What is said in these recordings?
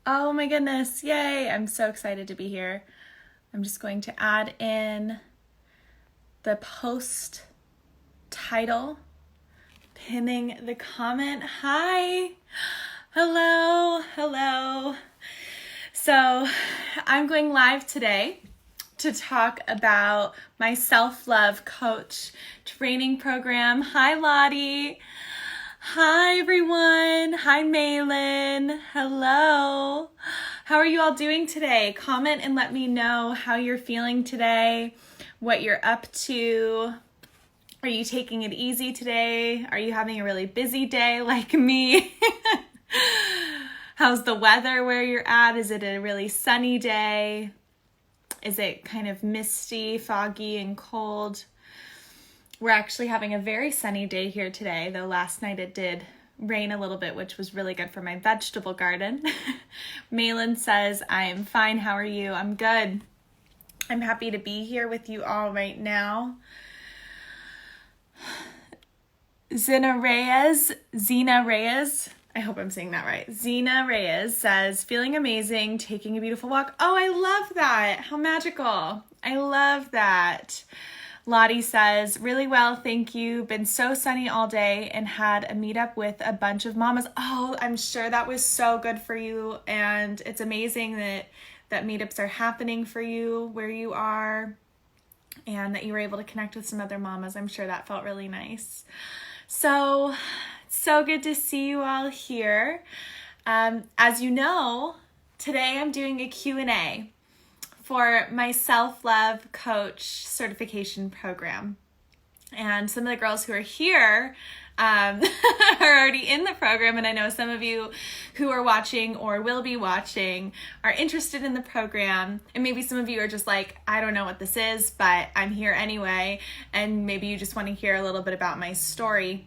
Oh my goodness, yay! I'm so excited to be here. I'm just going to add in the post title, pinning the comment. Hi, hello. So I'm going live today to talk about my self-love coach training program. Hi, Lottie. Hi, everyone. Hi, Malin. Hello. How are you all doing today? Comment and let me know how you're feeling today, what you're up to. Are you taking it easy today? Are you having a really busy day like me? How's the weather where you're at? Is it a really sunny day? Is it kind of misty, foggy, and cold? We're actually having a very sunny day here today, though last night it did rain a little bit, which was really good for my vegetable garden. Malin says, I am fine. How are you? I'm good. I'm happy to be here with you all right now. Zena Reyes, I hope I'm saying that right. Zena Reyes says, feeling amazing, taking a beautiful walk. Oh, I love that. How magical. I love that. Lottie says, really well, thank you. Been so sunny all day and had a meetup with a bunch of mamas. Oh, I'm sure that was so good for you. And it's amazing that meetups are happening for you where you are and that you were able to connect with some other mamas. I'm sure that felt really nice. So good to see you all here. As you know, today I'm doing a Q&A for my self-love coach certification program. And some of the girls who are here are already in the program, and I know some of you who are watching or will be watching are interested in the program, and maybe some of you are just like, I don't know what this is, but I'm here anyway, and maybe you just want to hear a little bit about my story.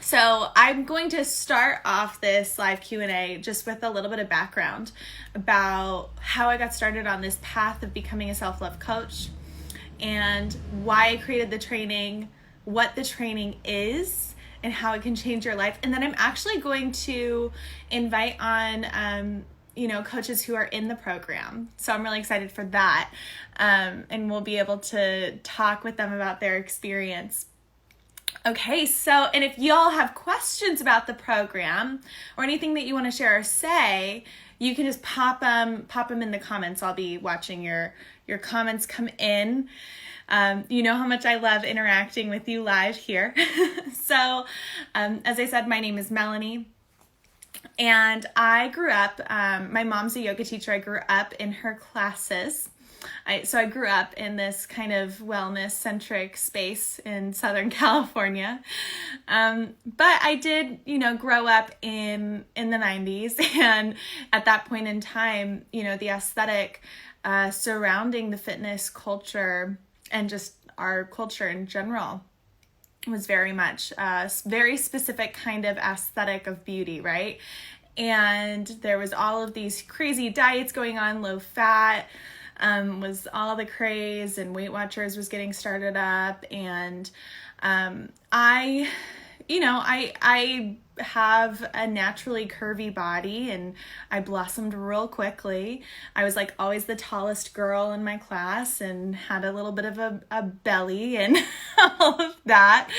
So I'm going to start off this live Q&A just with a little bit of background about how I got started on this path of becoming a self-love coach and why I created the training, what the training is, and how it can change your life. And then I'm actually going to invite on coaches who are in the program. So I'm really excited for that. And we'll be able to talk with them about their experience. Okay, so, and if y'all have questions about the program or anything that you want to share or say, you can just pop them in the comments. I'll be watching your comments come in. You know how much I love interacting with you live here. So, as I said, my name is Melanie. And I grew up, my mom's a yoga teacher. I grew up in her classes. So I grew up in this kind of wellness-centric space in Southern California. But I did, grow up in the 90s. And at that point in time, the aesthetic surrounding the fitness culture and just our culture in general was very much a very specific kind of aesthetic of beauty, right? And there was all of these crazy diets going on, low fat, was all the craze, and Weight Watchers was getting started up. And I have a naturally curvy body, and I blossomed real quickly. I was like always the tallest girl in my class and had a little bit of a belly and all of that.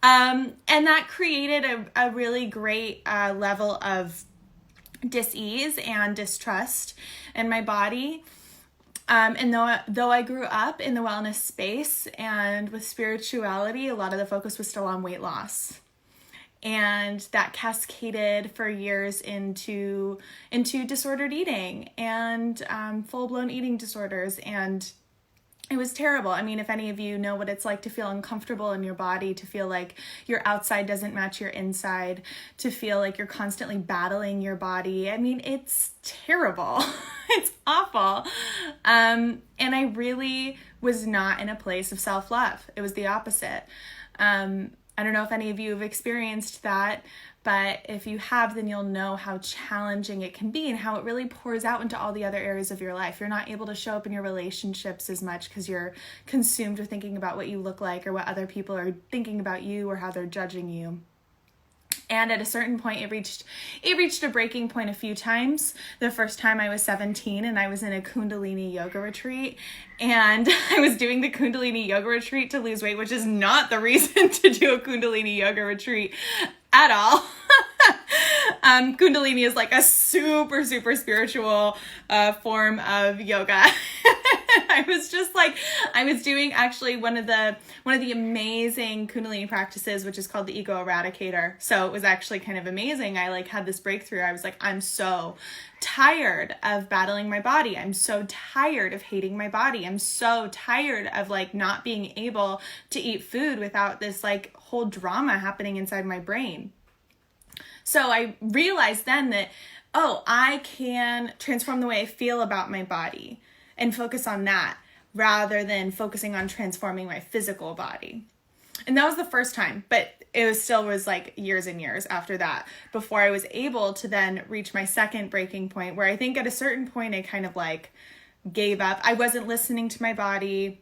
And that created a really great level of dis-ease and distrust in my body. And though I grew up in the wellness space and with spirituality, a lot of the focus was still on weight loss. And that cascaded for years into disordered eating and full-blown eating disorders. And it was terrible. I mean, if any of you know what it's like to feel uncomfortable in your body, to feel like your outside doesn't match your inside, to feel like you're constantly battling your body. I mean, it's terrible. It's awful. And I really was not in a place of self-love. It was the opposite. I don't know if any of you have experienced that, but if you have, then you'll know how challenging it can be and how it really pours out into all the other areas of your life. You're not able to show up in your relationships as much because you're consumed with thinking about what you look like or what other people are thinking about you or how they're judging you. And at a certain point, it reached a breaking point a few times. The first time I was 17 and I was in a Kundalini yoga retreat, and I was doing the Kundalini yoga retreat to lose weight, which is not the reason to do a Kundalini yoga retreat at all. Kundalini is like a super, super spiritual form of yoga. I was doing actually one of the amazing Kundalini practices, which is called the Ego Eradicator. So it was actually kind of amazing. I had this breakthrough. I was like, I'm so tired of battling my body. I'm so tired of hating my body. I'm so tired of not being able to eat food without this whole drama happening inside my brain. So I realized then that, I can transform the way I feel about my body and focus on that rather than focusing on transforming my physical body. And that was the first time, but it still was years and years after that before I was able to then reach my second breaking point, where I think at a certain point I kind of gave up. I wasn't listening to my body.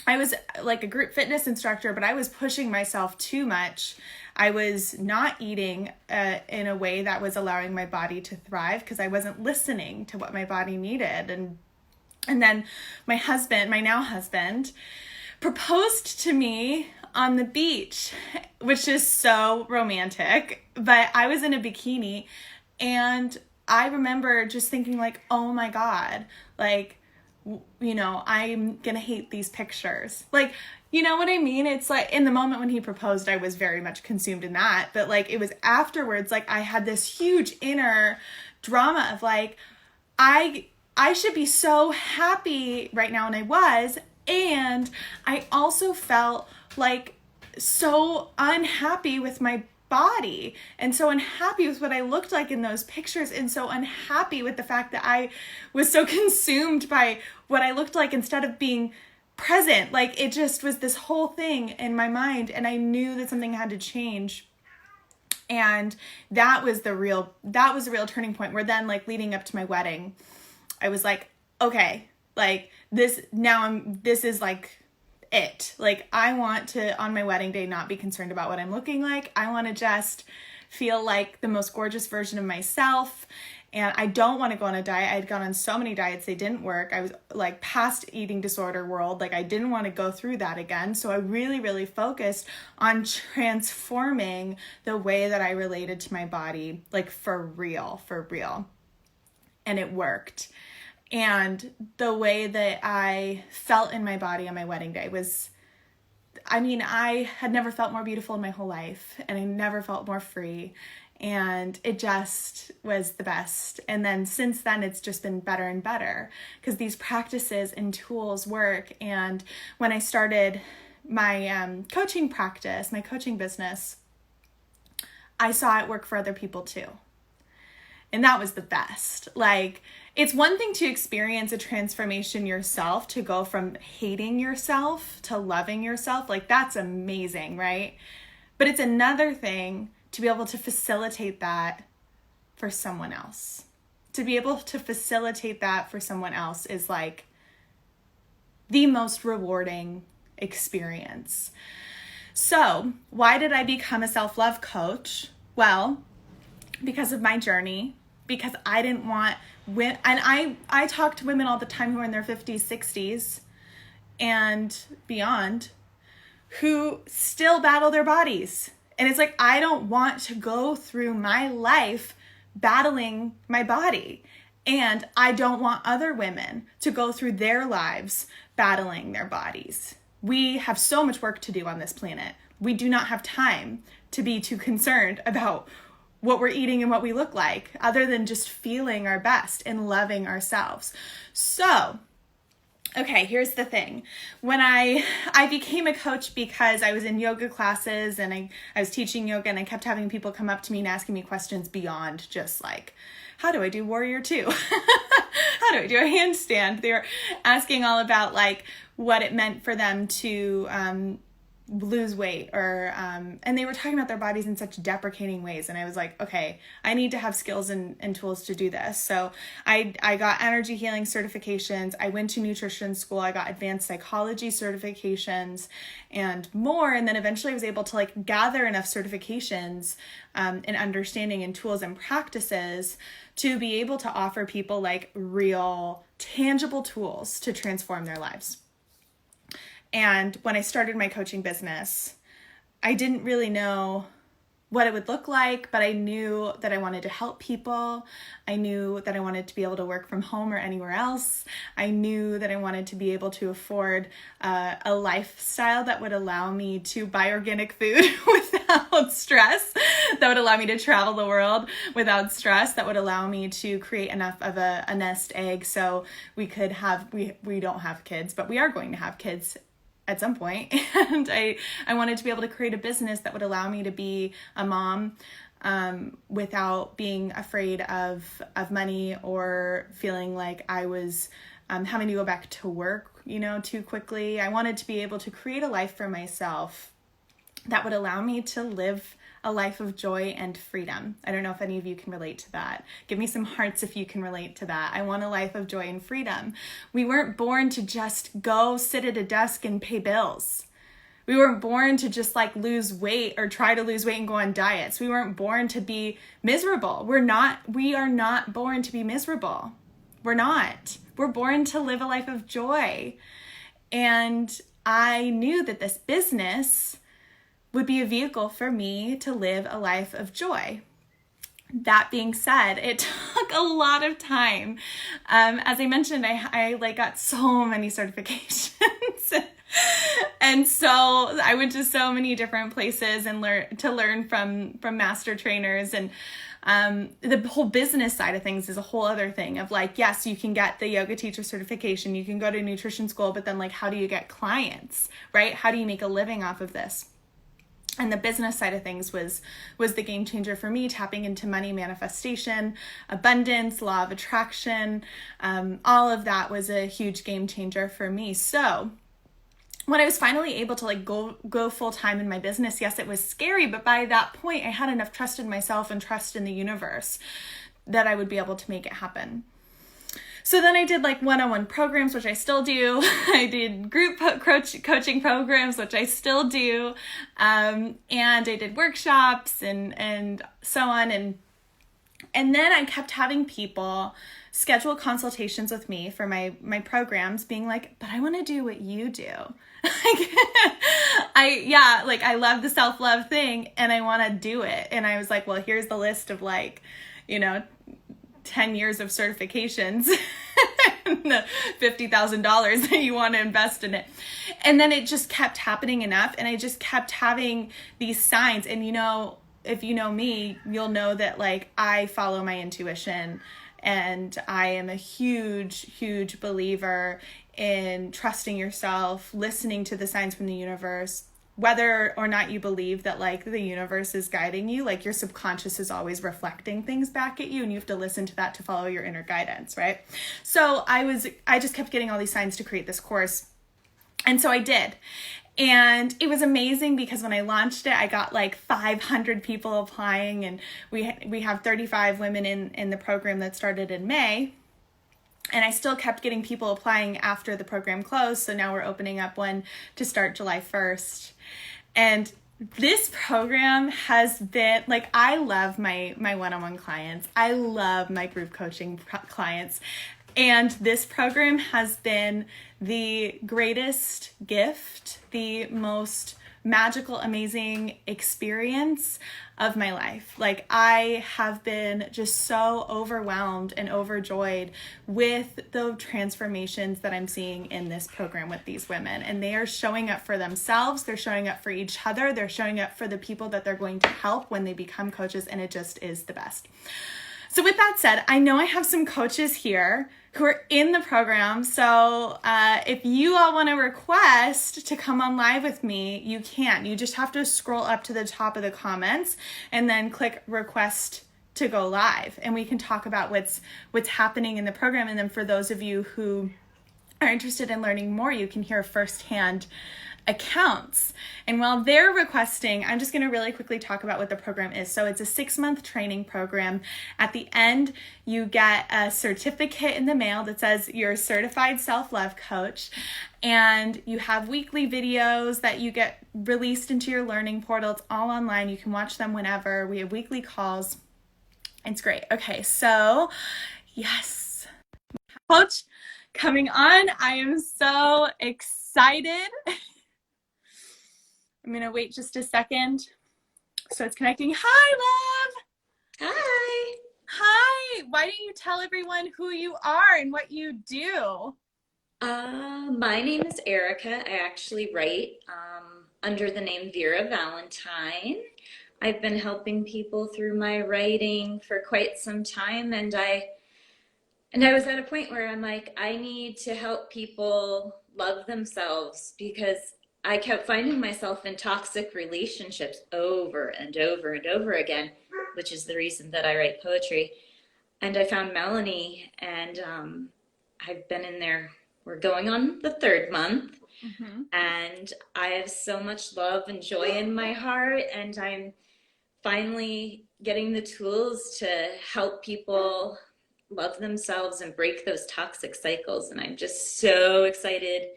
I was a group fitness instructor, but I was pushing myself too much. I was not eating in a way that was allowing my body to thrive because I wasn't listening to what my body needed. And then my now husband, proposed to me on the beach, which is so romantic, but I was in a bikini, and I remember just thinking oh my God, I'm gonna hate these pictures. You know what I mean? It's in the moment when he proposed, I was very much consumed in that. But it was afterwards, I had this huge inner drama of I should be so happy right now. And I was. And I also felt so unhappy with my body, and so unhappy with what I looked like in those pictures, and so unhappy with the fact that I was so consumed by what I looked like instead of being present. It just was this whole thing in my mind, and I knew that something had to change. And that was the real turning point, where then leading up to my wedding, I was okay, this is it. I want to, on my wedding day, not be concerned about what I'm looking like. I want to just feel like the most gorgeous version of myself. And I don't want to go on a diet. I had gone on so many diets, they didn't work. I was past eating disorder world. I didn't want to go through that again. So I really, really focused on transforming the way that I related to my body, for real. And it worked. And the way that I felt in my body on my wedding day was, I had never felt more beautiful in my whole life, and I never felt more free, and it just was the best. And then since then, it's just been better and better because these practices and tools work. And when I started my coaching practice, my coaching business, I saw it work for other people too. And that was the best. It's one thing to experience a transformation yourself, to go from hating yourself to loving yourself. That's amazing, right? But it's another thing to be able to facilitate that for someone else. To be able to facilitate that for someone else is the most rewarding experience. So, why did I become a self-love coach? Well, because of my journey, because I didn't want women, and I talk to women all the time who are in their 50s, 60s, and beyond, who still battle their bodies. And it's I don't want to go through my life battling my body. And I don't want other women to go through their lives battling their bodies. We have so much work to do on this planet. We do not have time to be too concerned about what we're eating and what we look like, other than just feeling our best and loving ourselves. So, okay, here's the thing. When I became a coach because I was in yoga classes and I was teaching yoga, and I kept having people come up to me and asking me questions beyond just how do I do Warrior 2? How do I do a handstand? They were asking all about what it meant for them to lose weight, or and they were talking about their bodies in such deprecating ways, and I was like, okay, I need to have skills and tools to do this. So I got energy healing certifications, I went to nutrition school, I got advanced psychology certifications and more, and then eventually I was able to like gather enough certifications and understanding and tools and practices to be able to offer people like real tangible tools to transform their lives. And when I started my coaching business, I didn't really know what it would look like, but I knew that I wanted to help people. I knew that I wanted to be able to work from home or anywhere else. I knew that I wanted to be able to afford a lifestyle that would allow me to buy organic food without stress, that would allow me to travel the world without stress, that would allow me to create enough of a nest egg so we could have, we don't have kids, but we are going to have kids at some point. And I wanted to be able to create a business that would allow me to be a mom without being afraid of money or feeling like I was having to go back to work, too quickly. I wanted to be able to create a life for myself that would allow me to live a life of joy and freedom. I don't know if any of you can relate to that. Give me some hearts if you can relate to that. I want a life of joy and freedom. We weren't born to just go sit at a desk and pay bills. We weren't born to just like lose weight or try to lose weight and go on diets. We weren't born to be miserable. We are not born to be miserable. We're not. We're born to live a life of joy. And I knew that this business would be a vehicle for me to live a life of joy. That being said, it took a lot of time. As I mentioned, I got so many certifications. And so I went to so many different places and learn from master trainers, and the whole business side of things is a whole other thing of like, yes, you can get the yoga teacher certification, you can go to nutrition school, but then like, how do you get clients, right? How do you make a living off of this? And the business side of things was the game changer for me, tapping into money, manifestation, abundance, law of attraction. All of that was a huge game changer for me. So when I was finally able to like go full time in my business, yes, it was scary, but by that point I had enough trust in myself and trust in the universe that I would be able to make it happen. So then I did like one-on-one programs, which I still do. I did group coaching programs, which I still do. And I did workshops and so on. And then I kept having people schedule consultations with me for my programs, being like, but I want to do what you do. I love the self-love thing and I want to do it. And I was like, well, here's the list of 10 years of certifications and the $50,000 that you want to invest in it. And then it just kept happening enough. And I just kept having these signs. And if you know me, you'll know that like I follow my intuition, and I am a huge, huge believer in trusting yourself, listening to the signs from the universe. Whether or not you believe that like the universe is guiding you, like your subconscious is always reflecting things back at you, and you have to listen to that to follow your inner guidance, right? So I just kept getting all these signs to create this course. And so I did. And it was amazing because when I launched it, I got like 500 people applying, and we have 35 women in the program that started in May. And I still kept getting people applying after the program closed. So now we're opening up one to start July 1st. And this program has been like, I love my one-on-one clients. I love my group coaching clients. And this program has been the greatest gift, the most magical, amazing experience of my life. Like, I have been just so overwhelmed and overjoyed with the transformations that I'm seeing in this program with these women. And they are showing up for themselves. They're showing up for each other. They're showing up for the people that they're going to help when they become coaches. And it just is the best. So with that said, I know I have some coaches here who are in the program. So if you all want to request to come on live with me, you can. You just have to scroll up to the top of the comments and then click request to go live. And we can talk about what's happening in the program. And then for those of you who are interested in learning more, you can hear firsthand accounts. And while they're requesting, I'm just going to really quickly talk about what the program is. So it's a 6-month training program. At the end, you get a certificate in the mail that says you're a certified self-love coach. And you have weekly videos that you get released into your learning portal. It's all online. You can watch them whenever. We have weekly calls. It's great. Okay, so yes, coach coming on. I am so excited. I'm going to wait just a second. So it's connecting. Hi, love. Hi. Hi. Why don't you tell everyone who you are and what you do? My name is Erica. I actually write under the name Vera Valentine. I've been helping people through my writing for quite some time, and I was at a point where I'm like, I need to help people love themselves because I kept finding myself in toxic relationships over and over and over again, which is the reason that I write poetry. And I found Melanie, and I've been in there. We're going on the 3rd month, and I have so much love and joy in my heart, and I'm finally getting the tools to help people love themselves and break those toxic cycles. And I'm just so excited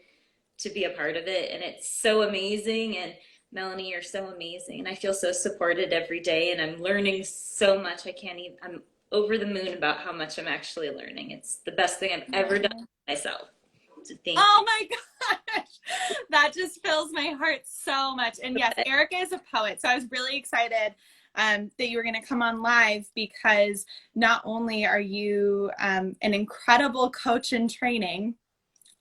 to be a part of it. And it's so amazing. And Melanie, you're so amazing. And I feel so supported every day. And I'm learning so much. I'm over the moon about how much I'm actually learning. It's the best thing I've ever done for myself. So thank you. Oh my gosh. That just fills my heart so much. And yes, Erica is a poet. So I was really excited that you were going to come on live because not only are you an incredible coach in training,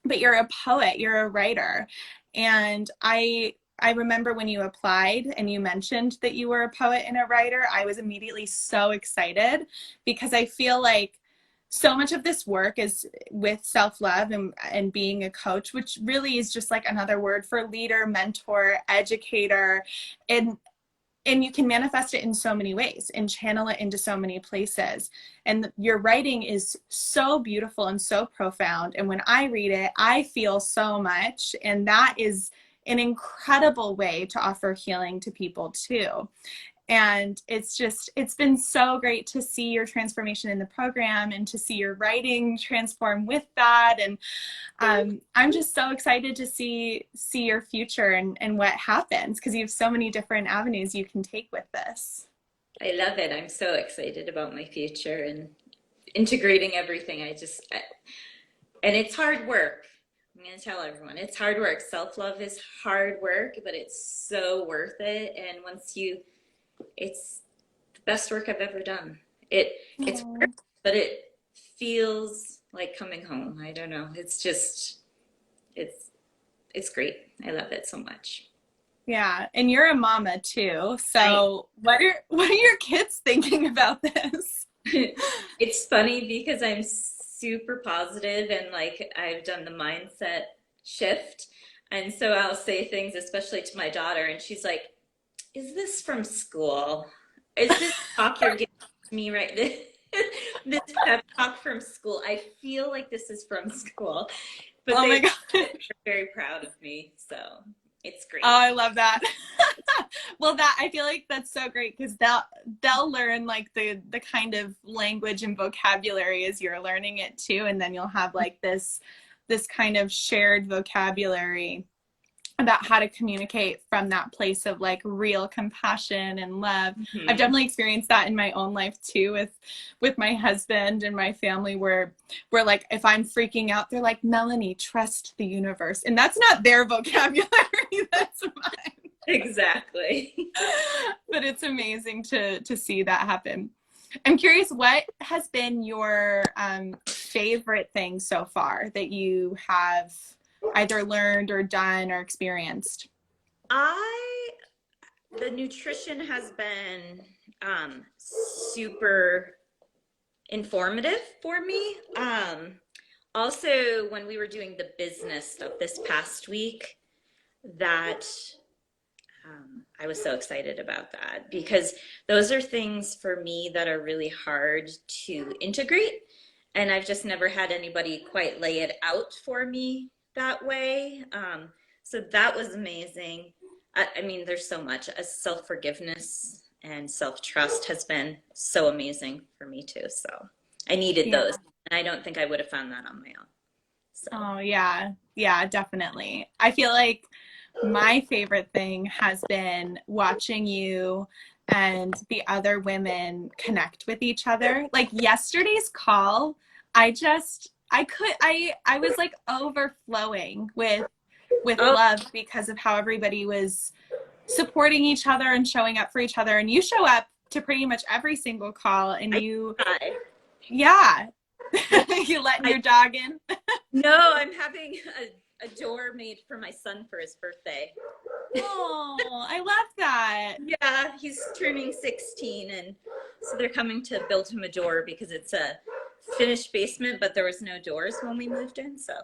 but you're a poet, you're a writer. And I remember when you applied and you mentioned that you were a poet and a writer, I was immediately so excited because I feel like so much of this work is with self-love and being a coach, which really is just like another word for leader, mentor, educator. And you can manifest it in so many ways and channel it into so many places. And your writing is so beautiful and so profound. And when I read it, I feel so much. And that is an incredible way to offer healing to people too. And it's been so great to see your transformation in the program and to see your writing transform with that. And I'm just so excited to see your future and what happens because you have so many different avenues you can take with this. I love it. I'm so excited about my future and integrating everything. And it's hard work. I'm going to tell everyone it's hard work. Self-love is hard work, but it's so worth it. And it's the best work I've ever done. It's hard, but it feels like coming home. I don't know. It's great. I love it so much. Yeah, and you're a mama too. So what are your kids thinking about this? It's funny because I'm super positive and like I've done the mindset shift. And so I'll say things, especially to my daughter, and she's like, is this from school? Is this talk you're giving to me right this this pep talk from school? I feel like this is from school. But Oh my God. they're very proud of me, so it's great. Oh, I love that. Well, that I feel like that's so great because they'll learn like the kind of language and vocabulary as you're learning it too, and then you'll have like this kind of shared vocabulary about how to communicate from that place of like real compassion and love. I've definitely experienced that in my own life too with my husband and my family where we're like, if I'm freaking out, they're like, Melanie, trust the universe. And that's not their vocabulary, that's mine. Exactly. But it's amazing to see that happen. I'm curious, what has been your favorite thing so far that you have either learned or done or experienced? The nutrition has been super informative for me. Also, when we were doing the business stuff this past week, that I was so excited about that because those are things for me that are really hard to integrate. and I've just never had anybody quite lay it out for me that way. So that was amazing. I mean, there's so much. Self-forgiveness and self-trust has been so amazing for me too. So I needed Yeah. those, and I don't think I would have found that on my own. So, Oh, yeah. Yeah, definitely. I feel like my favorite thing has been watching you and the other women connect with each other. Like yesterday's call, I was like overflowing with oh, love because of how everybody was supporting each other and showing up for each other. And you show up to pretty much every single call and I you, try. yeah, Yeah, you letting I your dog in. no, I'm having a door made for my son for his birthday. Oh, I love that. Yeah, he's turning 16, and so they're coming to build him a door because it's a finished basement, but there was no doors when we moved in. So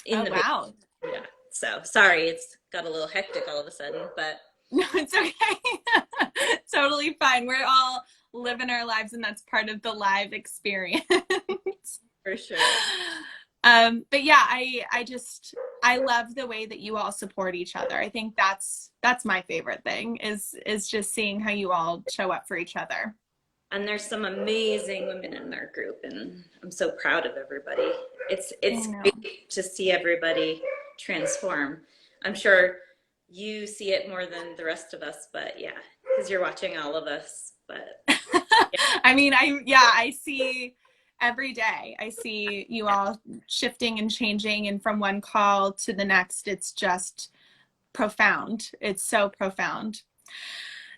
in Oh, the basement, wow. yeah. So sorry, it's got a little hectic all of a sudden, but No, it's okay. Totally fine. We're all living our lives, and that's part of the live experience. for sure. But yeah, I love the way that you all support each other. I think that's my favorite thing is just seeing how you all show up for each other. And there's some amazing women in our group, and I'm so proud of everybody. It's I it's know. great to see everybody transform. I'm sure you see it more than the rest of us, but yeah, because you're watching all of us. But yeah, I mean, I see every day. I see you all shifting and changing, and from one call to the next, it's just profound. It's so profound.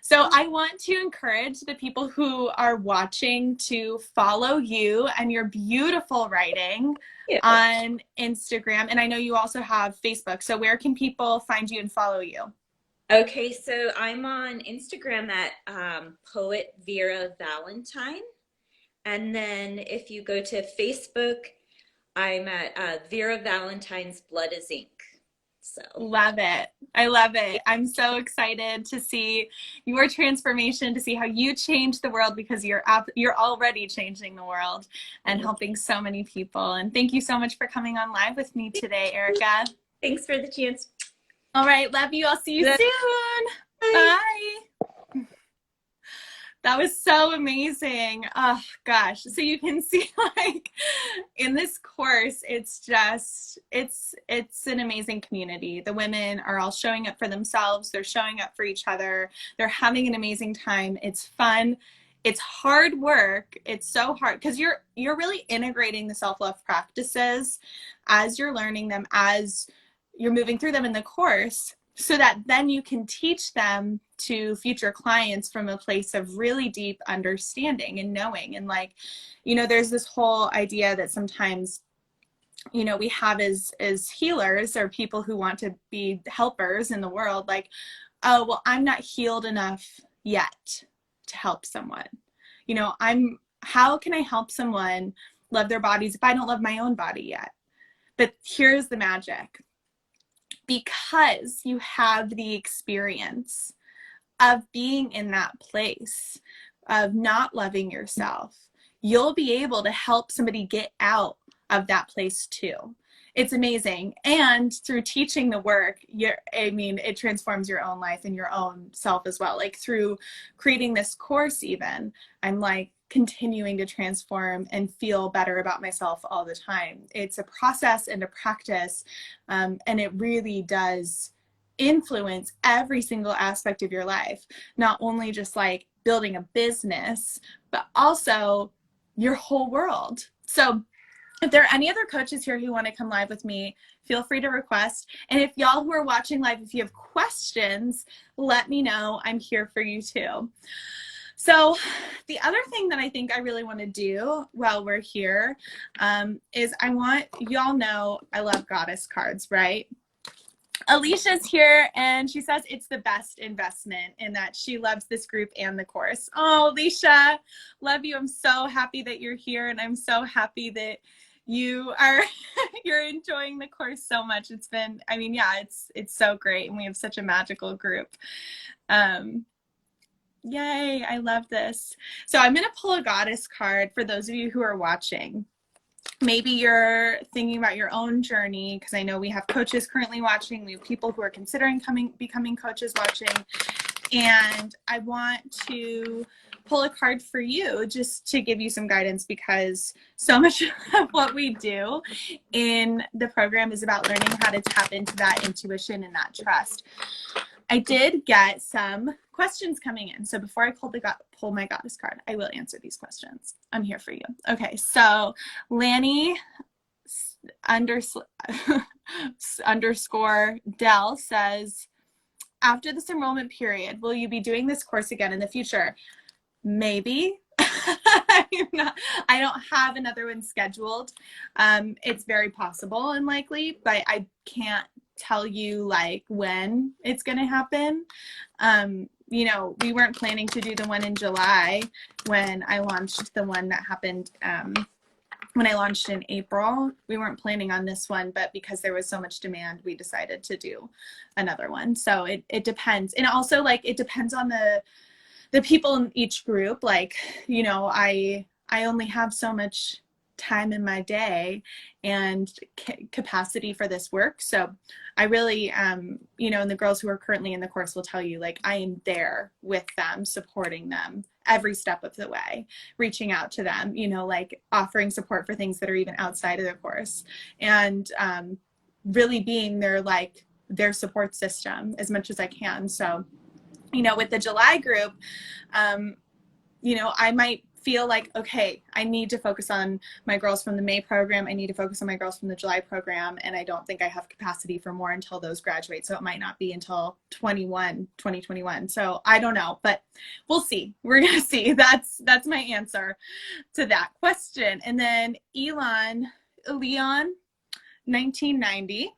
So I want to encourage the people who are watching to follow you and your beautiful writing yeah. on Instagram. And I know you also have Facebook. So where can people find you and follow you? Okay, so I'm on Instagram at Poet Vera Valentine. And then if you go to Facebook, I'm at Vera Valentine's Blood is Ink. So, Love it. I love it. I'm so excited to see your transformation, to see how you change the world because you're already changing the world and helping so many people. And thank you so much for coming on live with me today, Erica. thanks for the chance. All right, love you. I'll see you soon. Bye. Bye. That was so amazing. Oh gosh. So you can see like in this course, it's an amazing community. The women are all showing up for themselves, they're showing up for each other, they're having an amazing time. It's fun. It's hard work. It's so hard because you're really integrating the self-love practices as you're learning them, as you're moving through them in the course, so that then you can teach them to future clients from a place of really deep understanding and knowing. And like, there's this whole idea that sometimes, we have as healers or people who want to be helpers in the world, like, oh, well, I'm not healed enough yet to help someone. How can I help someone love their bodies if I don't love my own body yet? But here's the magic. Because you have the experience of being in that place of not loving yourself, you'll be able to help somebody get out of that place too. It's amazing. And through teaching the work, it transforms your own life and your own self as well. Like through creating this course, even, I'm like continuing to transform and feel better about myself all the time. It's a process and a practice, and it really does influence every single aspect of your life, not only just like building a business, but also your whole world. So if there are any other coaches here who want to come live with me, feel free to request. And if y'all who are watching live, if you have questions, let me know. I'm here for you too. So the other thing that I think I really want to do while we're here is y'all know I love goddess cards, right? Alicia's here and she says it's the best investment in that she loves this group and the course. Oh, Alicia, love you. I'm so happy that you're here and I'm so happy that you're enjoying the course so much. It's so great and we have such a magical group. Yay, I love this. So I'm going to pull a goddess card for those of you who are watching. Maybe you're thinking about your own journey, because I know we have coaches currently watching. We have people who are considering becoming coaches watching. And I want to pull a card for you just to give you some guidance, because so much of what we do in the program is about learning how to tap into that intuition and that trust. I did get some questions coming in. So before I pull my goddess card, I will answer these questions. I'm here for you. Okay, so Lanny underscore Dell says, after this enrollment period, will you be doing this course again in the future? Maybe. I don't have another one scheduled. It's very possible and likely, but I can't tell you like when it's going to happen. You know, we weren't planning to do the one in July when I launched the one that happened when I launched in April. We weren't planning on this one, but because there was so much demand, we decided to do another one. So it depends. And also, like, it depends on the people in each group. Like, you know, I only have so much time in my day and capacity for this work. So I really, you know, and the girls who are currently in the course will tell you, like, I am there with them, supporting them every step of the way, reaching out to them, you know, like offering support for things that are even outside of the course, and really being their support system as much as I can. So, you know, with the July group, you know, I might feel like, okay, I need to focus on my girls from the May program. I need to focus on my girls from the July program. And I don't think I have capacity for more until those graduate. So it might not be until 2021. So I don't know, but we'll see. We're going to see. That's my answer to that question. And then Leon 1990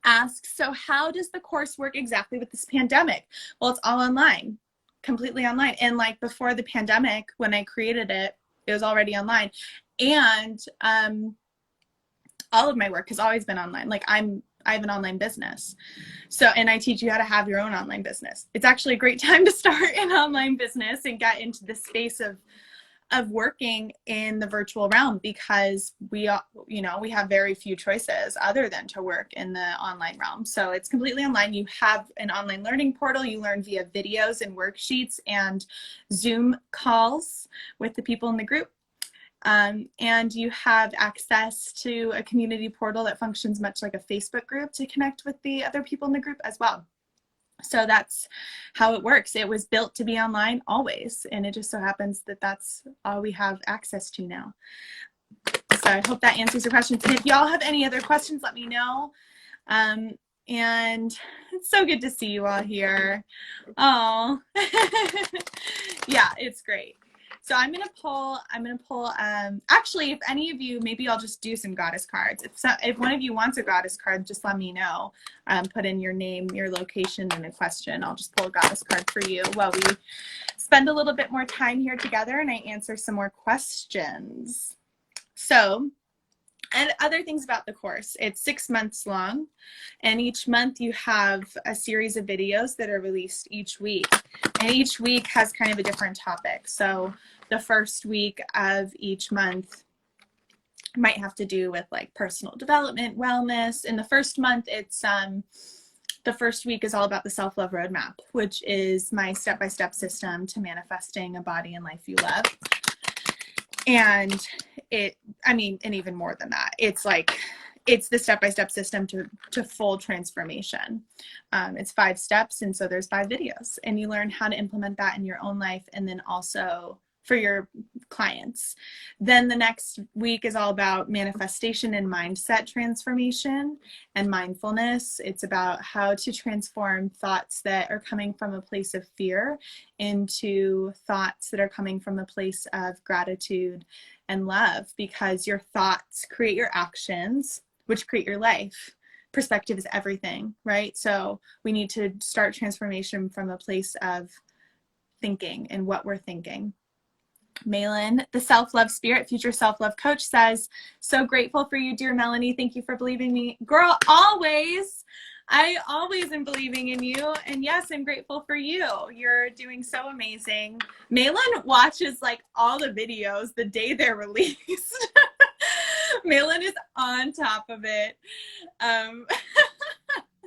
asks, so how does the course work exactly with this pandemic? Well, it's all online. Completely online. And like before the pandemic, when I created it, it was already online. And all of my work has always been online. Like I have an online business. So, and I teach you how to have your own online business. It's actually a great time to start an online business and get into the space of working in the virtual realm, because we have very few choices other than to work in the online realm. So it's completely online. You have an online learning portal. You learn via videos and worksheets and Zoom calls with the people in the group. And you have access to a community portal that functions much like a Facebook group to connect with the other people in the group as well. So that's how it works. It was built to be online always, and it just so happens that that's all we have access to now. So I hope that answers your questions. And if y'all have any other questions, let me know. And it's so good to see you all here. Oh, yeah, it's great. So I'm gonna pull, actually, if any of you, maybe I'll just do some goddess cards. If one of you wants a goddess card, just let me know. Put in your name, your location, and a question. I'll just pull a goddess card for you while we spend a little bit more time here together and I answer some more questions. So, and other things about the course, it's 6 months long, and each month you have a series of videos that are released each week, and each week has kind of a different topic. So the first week of each month might have to do with like personal development, wellness. In the first month, it's the first week is all about the self-love roadmap, which is my step-by-step system to manifesting a body and life you love. And and even more than that, it's the step-by-step system to full transformation. It's 5 steps, and so there's 5 videos, and you learn how to implement that in your own life and then also for your clients. Then the next week is all about manifestation and mindset transformation and mindfulness. It's about how to transform thoughts that are coming from a place of fear into thoughts that are coming from a place of gratitude and love, because your thoughts create your actions, which create your life. Perspective is everything, right? So we need to start transformation from a place of thinking and what we're thinking. Malin, the self-love spirit, future self-love coach, says, so grateful for you, dear Melanie. Thank you for believing me. Girl, always. I always am believing in you. And yes, I'm grateful for you. You're doing so amazing. Malin watches like all the videos the day they're released. Malin is on top of it. Um,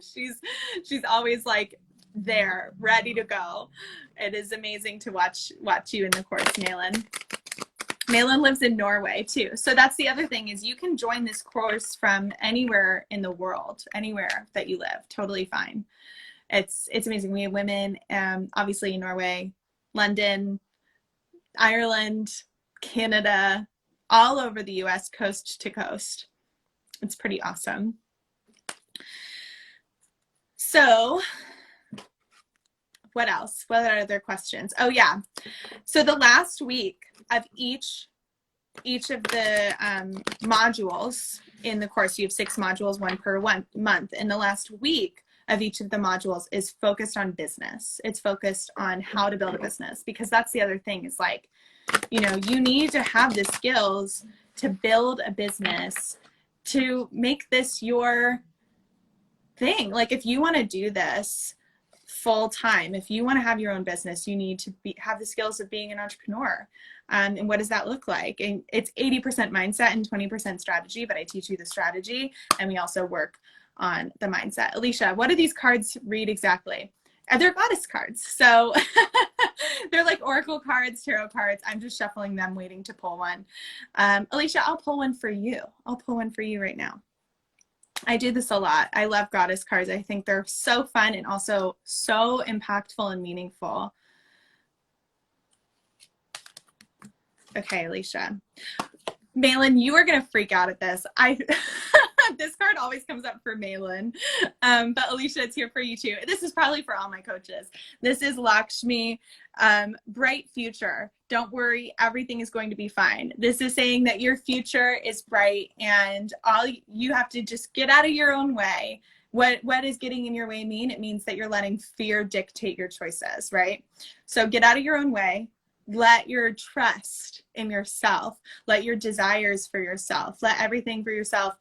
she's always like there, ready to go. It is amazing to watch you in the course, Malin. Malin lives in Norway too. So that's the other thing, is you can join this course from anywhere in the world, anywhere that you live, totally fine. It's amazing. We have women, obviously in Norway, London, Ireland, Canada, all over the US, coast to coast. It's pretty awesome. So what else? What are other questions? Oh yeah. So the last week of each of the modules in the course, you have 6 modules, 1 per month. And the last week of each of the modules is focused on business. It's focused on how to build a business, because that's the other thing, is like, you know, you need to have the skills to build a business, to make this your thing. Like, if you want to do this full time, if you want to have your own business, you need to have the skills of being an entrepreneur. And what does that look like? And it's 80% mindset and 20% strategy, but I teach you the strategy, and we also work on the mindset. Alicia, what do these cards read exactly? They're goddess cards. So they're like oracle cards, tarot cards. I'm just shuffling them, waiting to pull one. Alicia, I'll pull one for you. I'll pull one for you right now. I do this a lot. I love goddess cards. I think they're so fun and also so impactful and meaningful. Okay, Alicia. Malin, you are going to freak out at this. This card always comes up for Malin, but Alicia, it's here for you too. This is probably for all my coaches. This is Lakshmi, bright future. Don't worry, everything is going to be fine. This is saying that your future is bright, and all you have to just get out of your own way. What is getting in your way mean? It means that you're letting fear dictate your choices, right? So get out of your own way. Let your trust in yourself, let your desires for yourself, let everything for yourself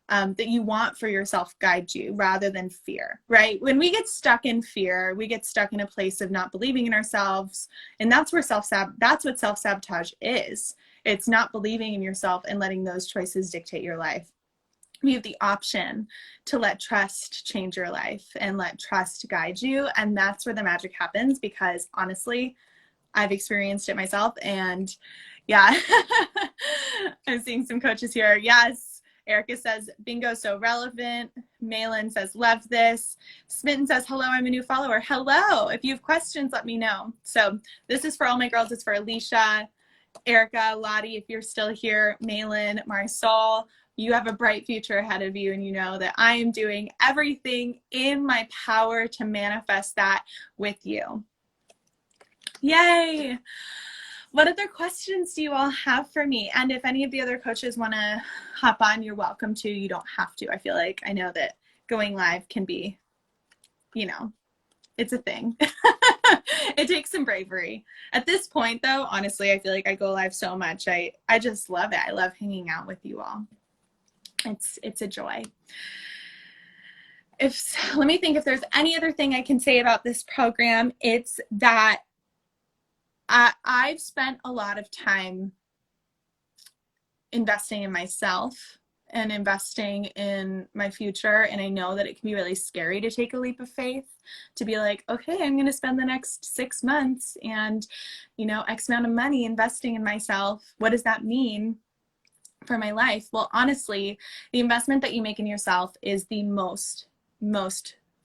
that you want for yourself guide you, rather than fear, right? When we get stuck in fear, we get stuck in a place of not believing in ourselves. And that's what self-sabotage is. It's not believing in yourself and letting those choices dictate your life. You have the option to let trust change your life and let trust guide you. And that's where the magic happens, because honestly, I've experienced it myself. And yeah, I'm seeing some coaches here. Yes. Erica says, bingo, so relevant. Malin says, love this. Smitten says, hello, I'm a new follower. Hello. If you have questions, let me know. So this is for all my girls. It's for Alicia, Erica, Lottie, if you're still here, Malin, Marisol. You have a bright future ahead of you, and you know that I am doing everything in my power to manifest that with you. Yay. What other questions do you all have for me? And if any of the other coaches want to hop on, you're welcome to. You don't have to. I feel like I know that going live can be, you know, it's a thing. It takes some bravery. At this point, though, honestly, I feel like I go live so much. I just love it. I love hanging out with you all. It's a joy. Let me think if there's any other thing I can say about this program. It's that I've spent a lot of time investing in myself and investing in my future. And I know that it can be really scary to take a leap of faith, to be like, okay, I'm going to spend the next 6 months and, you know, X amount of money investing in myself. What does that mean for my life? Well, honestly, the investment that you make in yourself is the most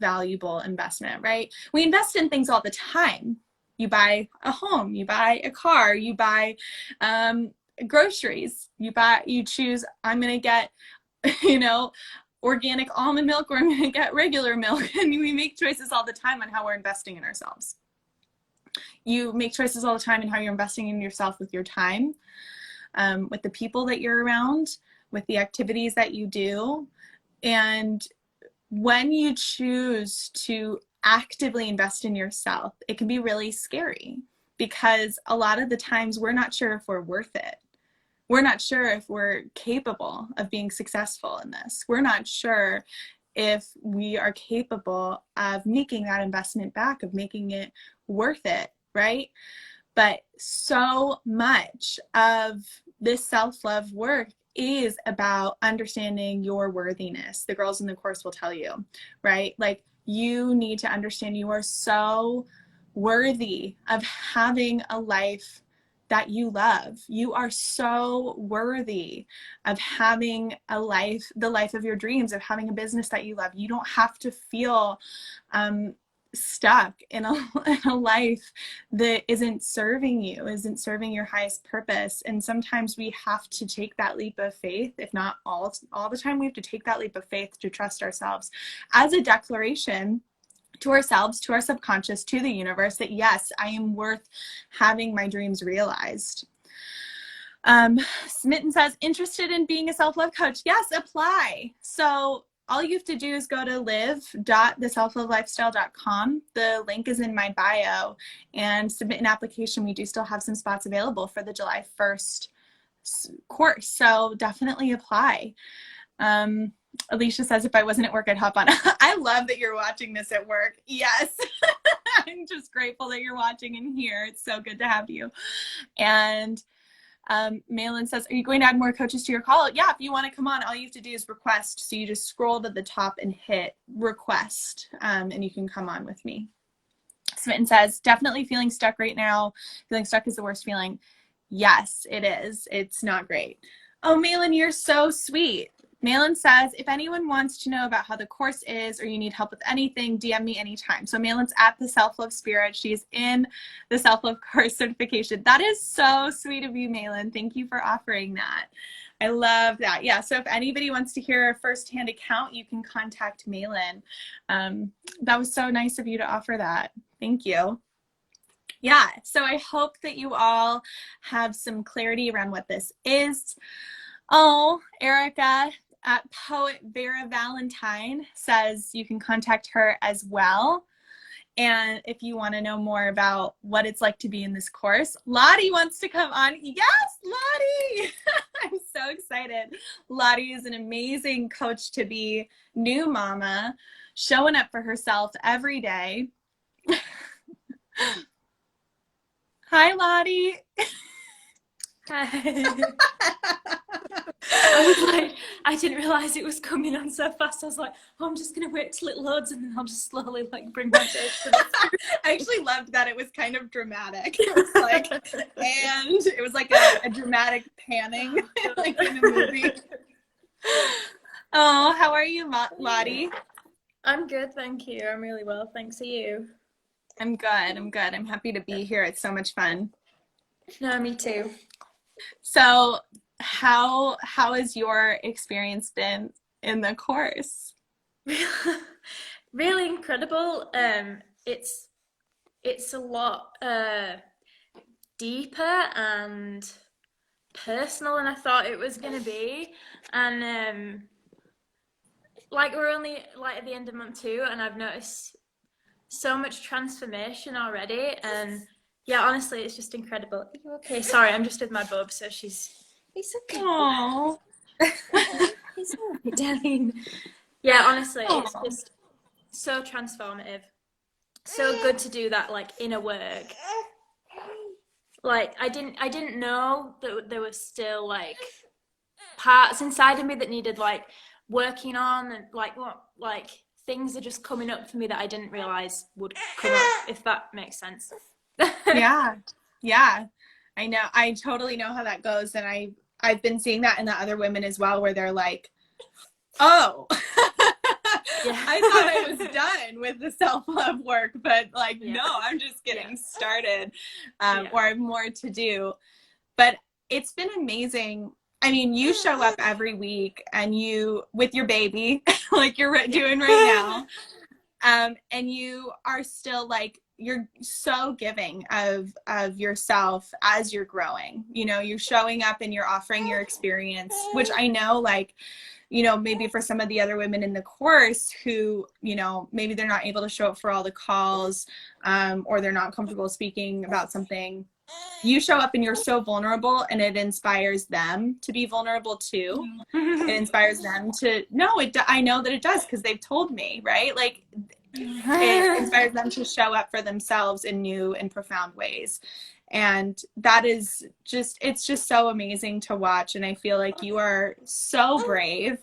valuable investment, right? We invest in things all the time. You buy a home, you buy a car, you buy groceries, you choose, I'm going to get, you know, organic almond milk, or I'm going to get regular milk. And we make choices all the time on how we're investing in ourselves. You make choices all the time in how you're investing in yourself with your time, with the people that you're around, with the activities that you do. And when you choose to actively invest in yourself, it can be really scary, because a lot of the times we're not sure if we're worth it. We're not sure if we're capable of being successful in this. We're not sure if we are capable of making that investment back, of making it worth it, right? But so much of this self-love work is about understanding your worthiness. The girls in the course will tell you, right? Like, you need to understand you are so worthy of having a life that you love. You are so worthy of having a life, the life of your dreams, of having a business that you love. You don't have to feel stuck in a life that isn't serving you, isn't serving your highest purpose. And sometimes we have to take that leap of faith, if not all the time, we have to take that leap of faith to trust ourselves as a declaration to ourselves, to our subconscious, to the universe, that yes, I am worth having my dreams realized. Smitten says, interested in being a self-love coach? Yes, apply. So all you have to do is go to live.theselflovelifestyle.com. The link is in my bio, and submit an application. We do still have some spots available for the July 1st course, so definitely apply. Alicia says, if I wasn't at work, I'd hop on. I love that you're watching this at work. Yes. I'm just grateful that you're watching and here. It's so good to have you. And Malin says, are you going to add more coaches to your call? Yeah, if you want to come on, all you have to do is request. So you just scroll to the top and hit request, and you can come on with me. Smitten says, definitely feeling stuck right now. Feeling stuck is the worst feeling. Yes, it is. It's not great. Oh, Malin, you're so sweet. Malin says, if anyone wants to know about how the course is or you need help with anything, DM me anytime. So Malin's at the Self-Love Spirit. She's in the Self-Love course certification. That is so sweet of you, Malin. Thank you for offering that. I love that. Yeah, so if anybody wants to hear a firsthand account, you can contact Malin. That was so nice of you to offer that. Thank you. Yeah, so I hope that you all have some clarity around what this is. Oh, Erica at Poet Vera Valentine says you can contact her as well. And if you want to know more about what it's like to be in this course, Lottie wants to come on. Yes, Lottie! I'm so excited. Lottie is an amazing coach to be, new mama, showing up for herself every day. Hi, Lottie. Hi. I was like, I didn't realize it was coming on so fast. I was like, oh, I'm just gonna wait till it loads and then I'll just slowly like bring my face to the screen. I actually loved that it was kind of dramatic. It was like, and it was like a dramatic panning, like in a movie. Oh, how are you, Lottie? I'm good, thank you. I'm really well, thanks. Are you? I'm good. I'm good. I'm happy to be here. It's so much fun. No, me too. So how has your experience been in the course? Really incredible. It's a lot deeper and personal than I thought it was gonna be. And like we're only like at the end of month 2 and I've noticed so much transformation already. And yeah, honestly, it's just incredible. Are you okay? Sorry, I'm just with my bub, so she's... It's okay. Aww. It's all right, darling. Yeah, honestly, Aww. it's just so transformative. So good to do that, like, inner work. Like, I didn't know that there was still, like, parts inside of me that needed, like, working on, and, like, what, like, things are just coming up for me that I didn't realize would come up, if that makes sense. Yeah, I know. I totally know how that goes, and I've been seeing that in the other women as well, where they're like, oh, yeah. I thought I was done with the self-love work, but like, no, I'm just getting started, or I have more to do. But it's been amazing. I mean, you show up every week, and you, with your baby, like you're doing right now, and you are still like, you're so giving of yourself as you're growing. You know, you're showing up and you're offering your experience, which I know, like, you know, maybe for some of the other women in the course who, you know, maybe they're not able to show up for all the calls, or they're not comfortable speaking about something. You show up and you're so vulnerable, and it inspires them to be vulnerable too. It inspires them to, I know that it does, because they've told me, right? Like, it inspires them to show up for themselves in new and profound ways. And that is just, it's just so amazing to watch. And I feel like you are so brave.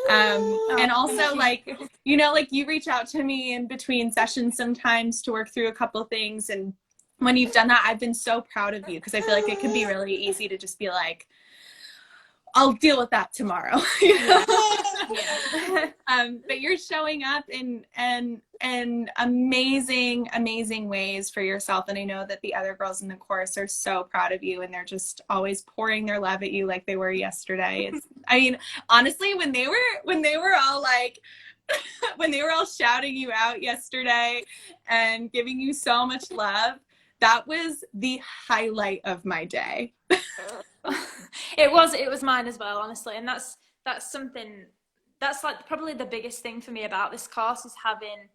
And also like, you know, like you reach out to me in between sessions sometimes to work through a couple things. And when you've done that, I've been so proud of you, because I feel like it can be really easy to just be like, I'll deal with that tomorrow. You know? But you're showing up in amazing ways for yourself. And I know that the other girls in the course are so proud of you, and they're just always pouring their love at you like they were yesterday. I mean, honestly, when they were all like, when they were all shouting you out yesterday and giving you so much love, that was the highlight of my day. It was mine as well, honestly. And that's something that's like probably the biggest thing for me about this course, is having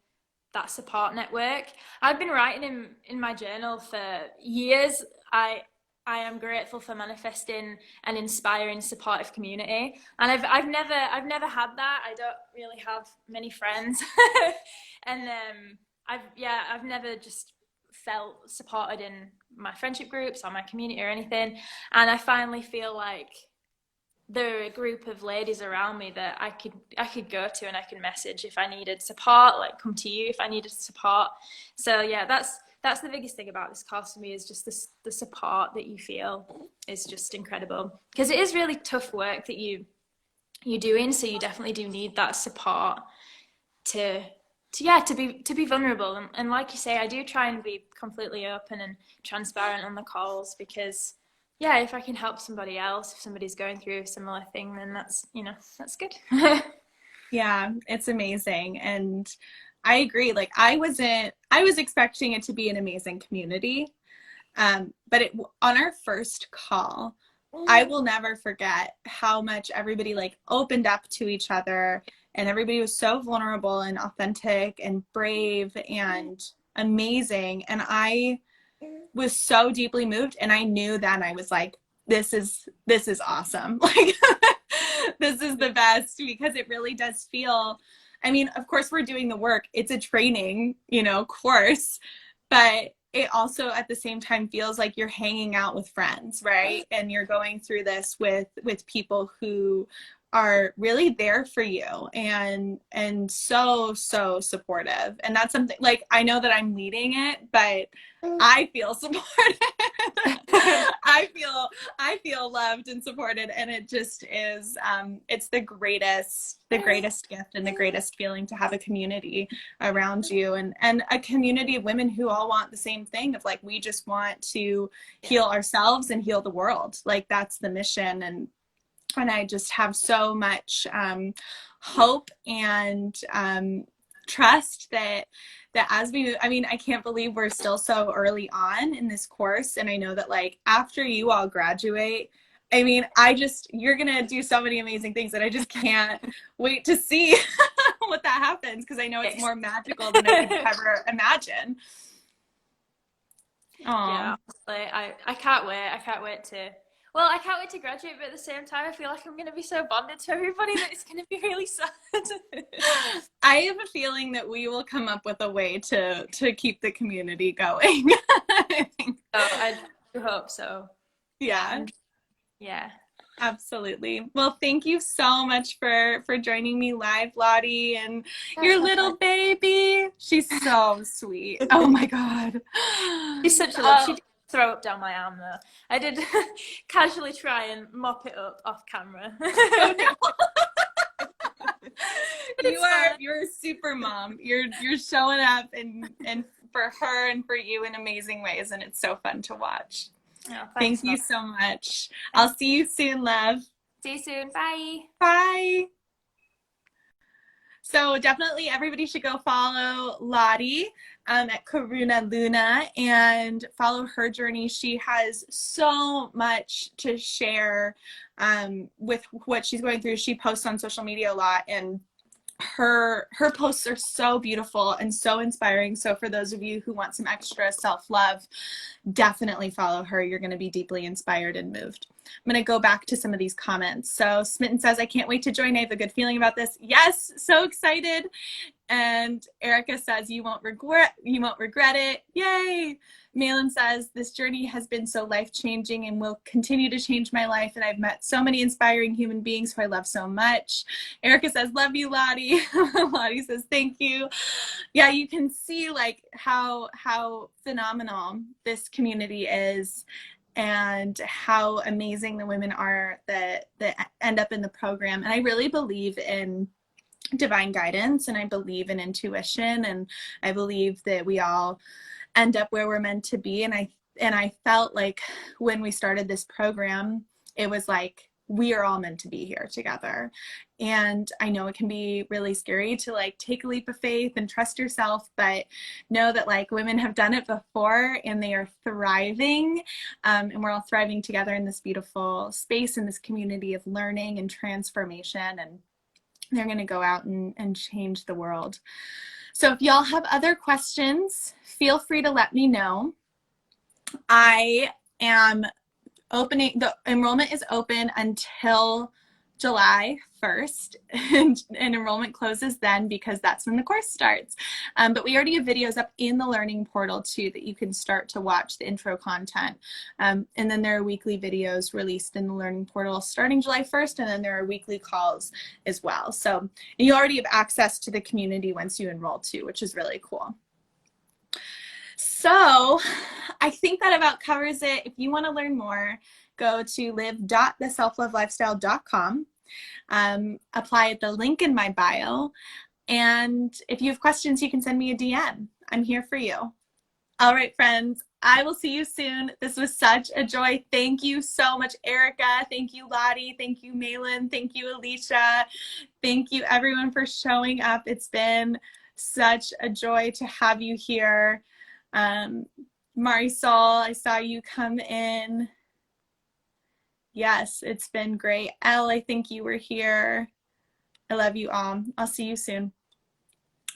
that support network. I've been writing in my journal for years. I am grateful for manifesting an inspiring, supportive community, and I've never had that. I don't really have many friends, and I've never just felt supported in my friendship groups or my community or anything. And I finally feel like there are a group of ladies around me that I could go to, and I can message if I needed support, like come to you if I needed support. So yeah, that's the biggest thing about this course for me, is just the support that you feel is just incredible, because it is really tough work that you're doing. So you definitely do need that support to be vulnerable. And like you say, I do try and be completely open and transparent on the calls, because yeah, if I can help somebody else, if somebody's going through a similar thing, then that's good. Yeah, it's amazing. And I agree. Like I was expecting it to be an amazing community. But on our first call, I will never forget how much everybody like opened up to each other, and everybody was so vulnerable and authentic and brave and amazing. And I was so deeply moved, and I knew that I was like, this is awesome. Like this is the best, because it really does feel, I mean, of course we're doing the work. It's a training, course, but it also at the same time feels like you're hanging out with friends, right? And you're going through this with people who are really there for you and so supportive. And that's something, like, I know that I'm leading it, but I feel supported. I feel loved and supported, and it just is it's the greatest gift and the greatest feeling to have a community around you, and a community of women who all want the same thing, of like, we just want to heal ourselves and heal the world. Like, that's the mission. And I just have so much hope and trust that as we move, I mean, I can't believe we're still so early on in this course. And I know that, like, after you all graduate, I mean, you're going to do so many amazing things that I just can't wait to see what that happens, because I know it's more magical than I could ever imagine. Yeah, I can't wait. I can't wait to graduate, but at the same time, I feel like I'm going to be so bonded to everybody that it's going to be really sad. I have a feeling that we will come up with a way to keep the community going. I do hope so. Yeah. Yeah. Absolutely. Well, thank you so much for joining me live, Lottie, and your little baby. She's so sweet. Oh my God. She's such a love. She did throw up down my arm though. I did casually try and mop it up off camera. Oh, no. You're a super mom. You're showing up and for her and for you in amazing ways, and it's so fun to watch. Oh, thank you so much. I'll see you soon, love. See you soon. Bye. Bye. So definitely everybody should go follow Lottie at Karuna Luna and follow her journey. She has so much to share with what she's going through. She posts on social media a lot, and her posts are so beautiful and so inspiring. So for those of you who want some extra self-love, definitely follow her. You're going to be deeply inspired and moved. I'm going to go back to some of these comments. So Smitten says, I can't wait to join. I have a good feeling about this. Yes, so excited. And Erica says, you won't regret it. Yay. Malin says, this journey has been so life-changing and will continue to change my life. And I've met so many inspiring human beings who I love so much. Erica says, love you, Lottie. Lottie says, thank you. Yeah, you can see like how phenomenal this community is and how amazing the women are that end up in the program. And I really believe in divine guidance, and I believe in intuition, and I believe that we all end up where we're meant to be. And I felt like when we started this program, it was like we are all meant to be here together. And I know it can be really scary to like take a leap of faith and trust yourself, but know that like women have done it before and they are thriving, and we're all thriving together in this beautiful space, in this community of learning and transformation, and they're going to go out and change the world. So if y'all have other questions, feel free to let me know. I am opening, the enrollment is open until July 1st, and enrollment closes then because that's when the course starts. But we already have videos up in the learning portal too that you can start to watch the intro content. And then there are weekly videos released in the learning portal starting July 1st, and then there are weekly calls as well. So you already have access to the community once you enroll too, which is really cool. So I think that about covers it. If you want to learn more, go to live.theselflovelifestyle.com, apply at the link in my bio, and if you have questions, you can send me a DM. I'm here for you. All right, friends, I will see you soon. This was such a joy. Thank you so much, Erica. Thank you, Lottie. Thank you, Malin. Thank you, Alicia. Thank you, everyone, for showing up. It's been such a joy to have you here. Marisol, I saw you come in. Yes, it's been great. Elle, I think you were here. I love you all. I'll see you soon.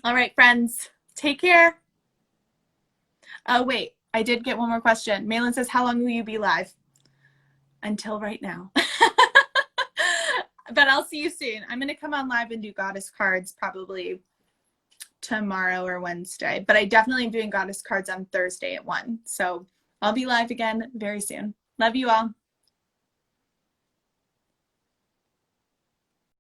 All right, friends, take care. Oh, wait, I did get one more question. Malin says, how long will you be live? Until right now. But I'll see you soon. I'm going to come on live and do goddess cards probably tomorrow or Wednesday, but I definitely am doing goddess cards on Thursday at 1. So I'll be live again very soon. Love you all.